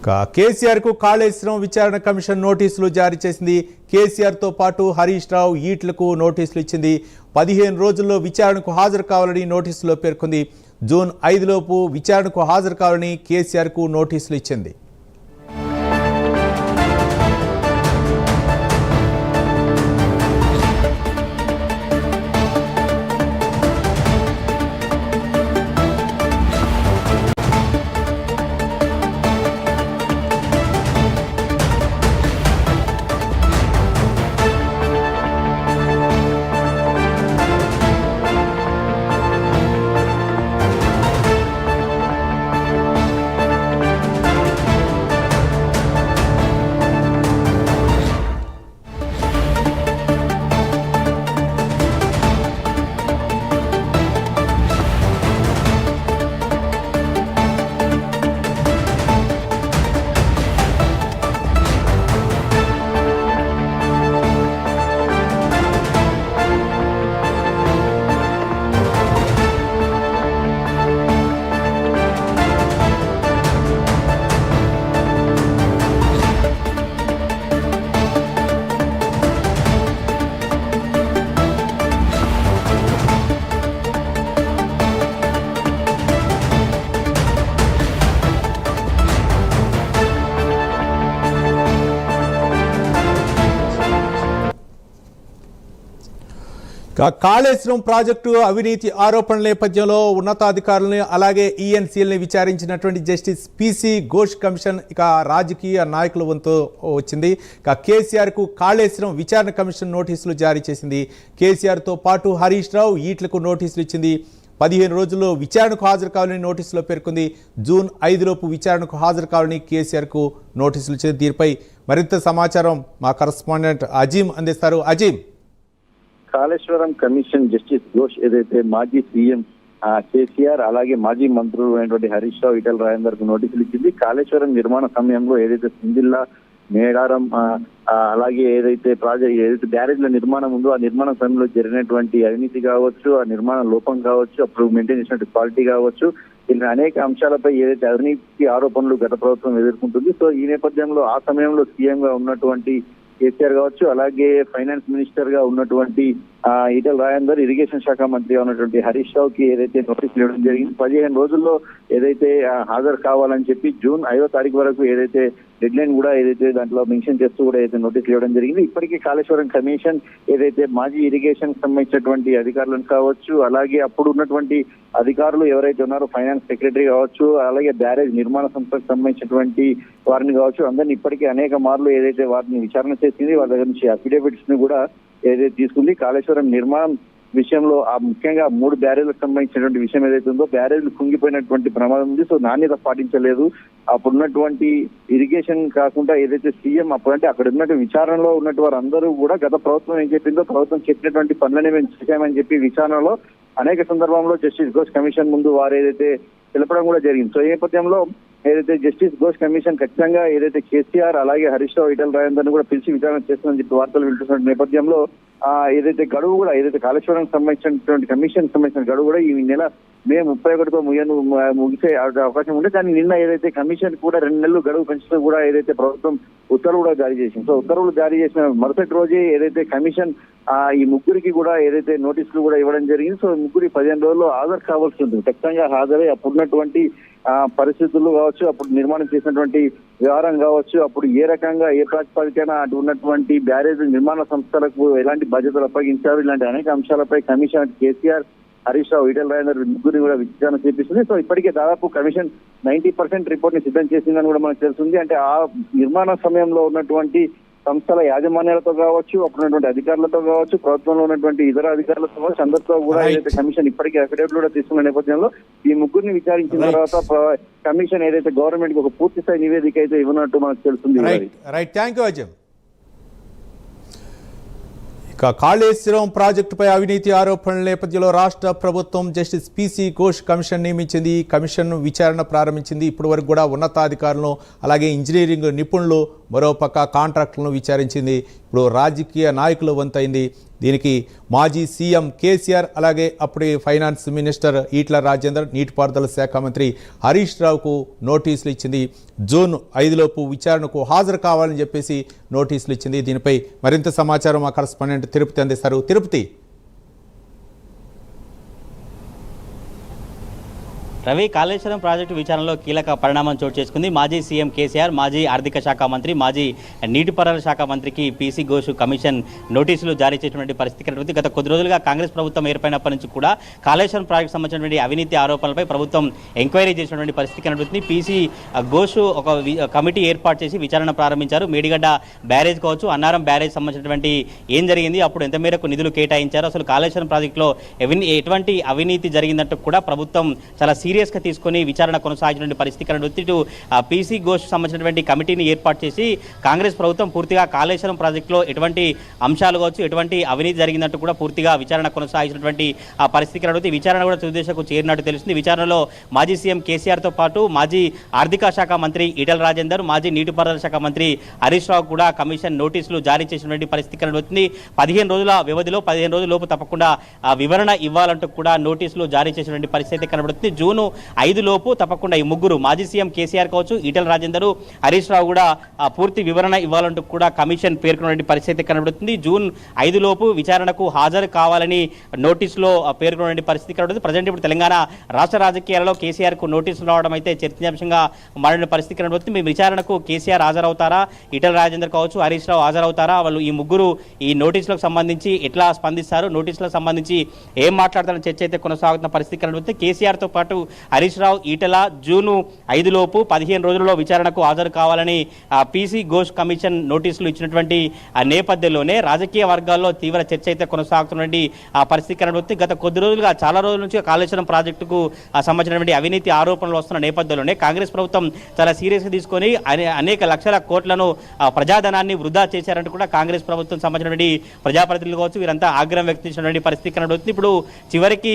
కేసీఆర్ కు కాళేశ్వరం విచారణ కమిషన్ నోటీసులు జారీ చేసింది. కేసీఆర్ తో పాటు హరీష్ రావు ఈట్లకు నోటీసులు ఇచ్చింది. 15 రోజుల్లో విచారణకు హాజరు కావాలని నోటీసులో పేర్కొంది. జూన్ 5 లోపు విచారణకు హాజరు కావాలని కేసీఆర్ కు నోటీసులు ఇచ్చింది. కాళేశ్వరం ప్రాజెక్టు అవినీతి ఆరోపణల నేపథ్యంలో ఉన్నతాధికారులను అలాగే ఈఎన్సీఎల్ని విచారించినటువంటి జస్టిస్ పిసి ఘోష్ కమిషన్ ఇక రాజకీయ నాయకుల వంతు వచ్చింది. ఇక కేసీఆర్కు కాళేశ్వరం విచారణ కమిషన్ నోటీసులు జారీ చేసింది. కేసీఆర్తో పాటు హరీష్ రావు ఈట్లకు నోటీసులు ఇచ్చింది. 15 రోజుల్లో విచారణకు హాజరు కావాలని నోటీసులో పేర్కొంది. జూన్ 5 లోపు విచారణకు హాజరు కావాలని కేసీఆర్కు నోటీసులు ఇచ్చింది. దీనిపై మరింత సమాచారం మా కరస్పాండెంట్ అజీం అందిస్తారు. అజీం, కాళేశ్వరం కమిషన్ జస్టిస్ ఘోష్ ఏదైతే మాజీ సీఎం కేసీఆర్ అలాగే మాజీ మంత్రులు అయినటువంటి హరీష్ రావు ఈటెల రాజేందర్ కు నోటీసులు ఇచ్చింది. కాళేశ్వరం నిర్మాణ సమయంలో ఏదైతే సిందిల్లా మేడారం అలాగే ఏదైతే బ్యారేజ్ల నిర్మాణం ఉందో ఆ నిర్మాణ సమయంలో జరిగినటువంటి అవినీతి కావచ్చు, ఆ నిర్మాణ లోపం కావచ్చు, అప్పుడు మెయింటైన్ చేసినటువంటి క్వాలిటీ కావచ్చు, ఇలా అనేక అంశాలపై ఏదైతే అవినీతి ఆరోపణలు గత ప్రభుత్వం ఎదుర్కొంటుంది. సో ఈ నేపథ్యంలో ఆ సమయంలో సీఎం గా ఉన్నటువంటి కేసీఆర్ కావచ్చు, అలాగే ఫైనాన్స్ మినిస్టర్ గా ఉన్నటువంటి ఈటెల రాజేందర్, ఇరిగేషన్ శాఖ మంత్రిగా ఉన్నటువంటి హరీష్ రావు కి ఏదైతే నోటీసులు ఇవ్వడం జరిగింది. 15 రోజుల్లో ఏదైతే హాజరు కావాలని చెప్పి జూన్ 5వ తారీఖు వరకు ఏదైతే డెడ్ లైన్ కూడా ఏదైతే దాంట్లో మెన్షన్ చేస్తూ కూడా ఏదైతే నోటీసులు ఇవ్వడం జరిగింది. ఇప్పటికీ కాళేశ్వరం కమిషన్ ఏదైతే మాజీ ఇరిగేషన్ సంబంధించినటువంటి అధికారులను కావచ్చు, అలాగే అప్పుడు ఉన్నటువంటి అధికారులు ఎవరైతే ఉన్నారో ఫైనాన్స్ సెక్రటరీ కావచ్చు, అలాగే బ్యారేజ్ నిర్మాణ సంస్థకు సంబంధించినటువంటి వారిని కావచ్చు, అందరినీ ఇప్పటికీ అనేక మార్లు ఏదైతే వారిని విచారణ చేసింది, వాళ్ళ దగ్గర నుంచి అఫిడేవిట్స్ ని కూడా ఏదైతే తీసుకుంది. కాళేశ్వరం నిర్మాణం విషయంలో ముఖ్యంగా 3 బ్యారేజ్లకు సంబంధించినటువంటి విషయం ఏదైతే ఉందో బ్యారేజ్లు కుంగిపోయినటువంటి ప్రమాదం ఉంది. సో నాణ్యత పాటించలేదు. అప్పుడున్నటువంటి ఇరిగేషన్ కాకుండా ఏదైతే సీఎం అప్పుడంటే అక్కడ ఉన్నటువంటి విచారణలో ఉన్నటువంటి వారందరూ కూడా గత ప్రభుత్వం ఏం చెప్పిందో ప్రభుత్వం చెప్పినటువంటి పనులనే మేము చేశామని చెప్పి విచారణలో అనేక సందర్భంలో జస్టిస్ ఘోష్ కమిషన్ ముందు వారు ఏదైతే తెలపడం కూడా జరిగింది. సో ఈ నేపథ్యంలో ఏదైతే జస్టిస్ ఘోష్ కమిషన్ ఖచ్చితంగా ఏదైతే కేసీఆర్ అలాగే హరీష్ రావు ఈటెల రాజేందర్ కూడా పిలిచి విచారణ చేస్తుందని చెప్పి వార్తలు వింటున్న నేపథ్యంలో ఏదైతే గడువు కూడా ఏదైతే కాళేశ్వరానికి సంబంధించినటువంటి కమిషన్ సంబంధించిన గడువు కూడా ఈ నెల మే 31తో ముగిసే అవకాశం ఉంటే, కానీ నిన్న ఏదైతే కమిషన్ కూడా 2 నెలలు గడువు పెంచుతూ కూడా ఏదైతే ప్రభుత్వం ఉత్తర్వులు కూడా జారీ చేసింది. సో ఉత్తర్వులు జారీ చేసిన మరుసటి రోజే ఏదైతే కమిషన్ ఈ ముగ్గురికి కూడా ఏదైతే నోటీసులు కూడా ఇవ్వడం జరిగింది. సో ముగ్గురి 15 రోజుల్లో హాజరు కావాల్సి ఉంటుంది. ఖచ్చితంగా హాజరై అప్పుడున్నటువంటి పరిస్థితులు కావచ్చు, అప్పుడు నిర్మాణం చేసినటువంటి వ్యవహారం కావచ్చు, అప్పుడు ఏ రకంగా ఏ ప్రాతిపదికన అటు ఉన్నటువంటి బ్యారేజ్ నిర్మాణ సంస్థలకు ఎలాంటి బాధ్యతలు అప్పగించారు, ఇలాంటి అనేక అంశాలపై కమిషన్ కేసీఆర్, హరీష్ రావు, ఈటెల రాజేందర్ ముగ్గురిని కూడా విచారణ చేపిస్తుంది. సో ఇప్పటికే దాదాపు కమిషన్ 90% రిపోర్ట్ ని సిద్ధం చేసిందని కూడా మనకు తెలుస్తుంది. అంటే ఆ నిర్మాణ సమయంలో ఉన్నటువంటి సంస్థల యాజమాన్యాలతో కావచ్చు, అప్పుడున్నటువంటి అధికారులతో కావచ్చు, ప్రభుత్వంలో ఉన్నటువంటి ఇతర అధికారులతో కావచ్చు, అందరితో కూడా ఏదైతే కమిషన్ ఇప్పటికే అఫిడేవిట్ కూడా తీసుకున్న నేపథ్యంలో ఈ ముగ్గురిని విచారించిన తర్వాత కమిషన్ ఏదైతే గవర్నమెంట్ కి ఒక పూర్తి స్థాయి నివేదిక అయితే ఇవ్వనట్టు మనకు తెలుస్తుంది. Right, thank you Ajay. ఇక కాళేశ్వరం ప్రాజెక్టుపై అవినీతి ఆరోపణల నేపథ్యంలో రాష్ట్ర ప్రభుత్వం జస్టిస్ పిసి ఘోష్ కమిషన్ నియమించింది. కమిషన్ విచారణ ప్రారంభించింది. ఇప్పటి వరకు కూడా ఉన్నతాధికారులను అలాగే ఇంజనీరింగ్ నిపుణులు, మరోపక్క కాంట్రాక్టులను విచారించింది. ఇప్పుడు రాజకీయ నాయకుల వంతైంది. దీనికి మాజీ సీఎం కేసీఆర్ అలాగే అప్పుడే ఫైనాన్స్ మినిస్టర్ ఈట్ల రాజేందర్, నీటిపారుదల శాఖ మంత్రి హరీష్ రావుకు నోటీసులు ఇచ్చింది. జూన్ 5 విచారణకు హాజరు కావాలని చెప్పేసి నోటీసులు ఇచ్చింది. దీనిపై మరింత సమాచారం మా కరెస్పాండెంట్ తిరుపతి అందిస్తారు. తిరుపతి. రవి, కాళేశ్వరం ప్రాజెక్టు విచారణలో కీలక పరిణామం చోటు చేసుకుంది. మాజీ సీఎం కేసీఆర్, మాజీ ఆర్థిక శాఖ మంత్రి, మాజీ నీటిపారుదల శాఖ మంత్రికి పీసీ ఘోష్ కమిషన్ నోటీసులు జారీ చేసినటువంటి పరిస్థితి కనబడుతుంది. గత కొద్ది రోజులుగా కాంగ్రెస్ ప్రభుత్వం ఏర్పడినప్పటి నుంచి కూడా కాళేశ్వరం ప్రాజెక్టు సంబంధించినటువంటి అవినీతి ఆరోపణలపై ప్రభుత్వం ఎంక్వైరీ చేసినటువంటి పరిస్థితి కనబడుతుంది. పీసీ ఘోష్ ఒక కమిటీ ఏర్పాటు చేసి విచారణ ప్రారంభించారు. మేడిగడ్డ బ్యారేజ్ కావచ్చు, అన్నారం బ్యారేజ్ సంబంధించినటువంటి ఏం జరిగింది, అప్పుడు ఎంత మేరకు నిధులు కేటాయించారు, అసలు కాళేశ్వరం ప్రాజెక్టులో ఎటువంటి అవినీతి జరిగిందంటూ కూడా ప్రభుత్వం చాలా సీరియస్గా తీసుకొని విచారణ కొనసాగించిన పరిస్థితి కనబడుతుంది. ఇటు పీసీ ఘోష్ సంబంధించినటువంటి కమిటీని ఏర్పాటు చేసి కాంగ్రెస్ ప్రభుత్వం పూర్తిగా కాళేశ్వరం ప్రాజెక్టులో ఎటువంటి అంశాలు కావచ్చు, ఎటువంటి అవినీతి జరిగిందంటూ కూడా పూర్తిగా విచారణ కొనసాగించినటువంటి ఆ పరిస్థితి కనబడుతుంది. విచారణ కూడా తుది దశకు చేరినట్టు తెలుస్తుంది. విచారణలో మాజీ సీఎం కేసీఆర్తో పాటు మాజీ ఆర్థిక శాఖ మంత్రి ఈటెల రాజేందర్, మాజీ నీటిపారుదల శాఖ మంత్రి హరీష్ రావు కూడా కమిషన్ నోటీసులు జారీ చేసినటువంటి పరిస్థితి కనబడుతుంది. 15 రోజుల వ్యవధిలో 15 రోజుల లోపు తప్పకుండా వివరణ ఇవ్వాలంటూ కూడా నోటీసులు జారీ చేసినటువంటి పరిస్థితి కనబడుతుంది. జూన్ 5 లోపు తప్పకుండా ఈ ముగ్గురు మాజీ సీఎం కేసీఆర్ కావచ్చు, ఈటెల రాజేందర్, హరీష్ రావు కూడా పూర్తి వివరణ ఇవ్వాలంటూ కూడా కమిషన్ పేర్కొన్న పరిస్థితి కనబడుతుంది. జూన్ 5 లోపు విచారణకు హాజరు కావాలని నోటీసులో పేర్కొన్న పరిస్థితి కనబడుతుంది. ప్రజెంట్ ఇప్పుడు తెలంగాణ రాష్ట్ర రాజకీయాలలో కేసీఆర్ కు నోటీసులు రావడం అయితే చర్చనీయాంశంగా మారిన పరిస్థితి కనబడుతుంది. మీ విచారణకు కేసీఆర్ హాజరవుతారా, ఈటెల రాజేందర్ కావచ్చు, హరీష్ రావు హాజరవుతారా, వాళ్ళు ఈ ముగ్గురు ఈ నోటీసులకు సంబంధించి ఎట్లా స్పందిస్తారు, నోటీసులకు సంబంధించి ఏం మాట్లాడతారని చర్చ అయితే కొనసాగుతున్న పరిస్థితి కనబడుతుంది. కేసీఆర్తో పాటు హరీష్ రావు, ఈటెల జూన్ 5 లోపు 15 రోజుల్లో విచారణకు హాజరు కావాలని పీసీ ఘోష్ కమిషన్ నోటీసులు ఇచ్చినటువంటి నేపథ్యంలోనే రాజకీయ వర్గాల్లో తీవ్ర చర్చ అయితే కొనసాగుతున్నటువంటి పరిస్థితి కనబడుతుంది. గత కొద్ది రోజులుగా చాలా రోజుల నుంచి కాళేశ్వరం ప్రాజెక్టుకు సంబంధించినటువంటి అవినీతి ఆరోపణలు వస్తున్న నేపథ్యంలోనే కాంగ్రెస్ ప్రభుత్వం చాలా సీరియస్గా తీసుకొని అనేక లక్షల కోట్లను ప్రజాధనాన్ని వృధా చేశారంటూ కూడా కాంగ్రెస్ ప్రభుత్వం సంబంధించినటువంటి ప్రజాప్రతినిధులు కావచ్చు, వీరంతా ఆగ్రహం వ్యక్తం చేసినటువంటి పరిస్థితి కనబడుతుంది. ఇప్పుడు చివరికి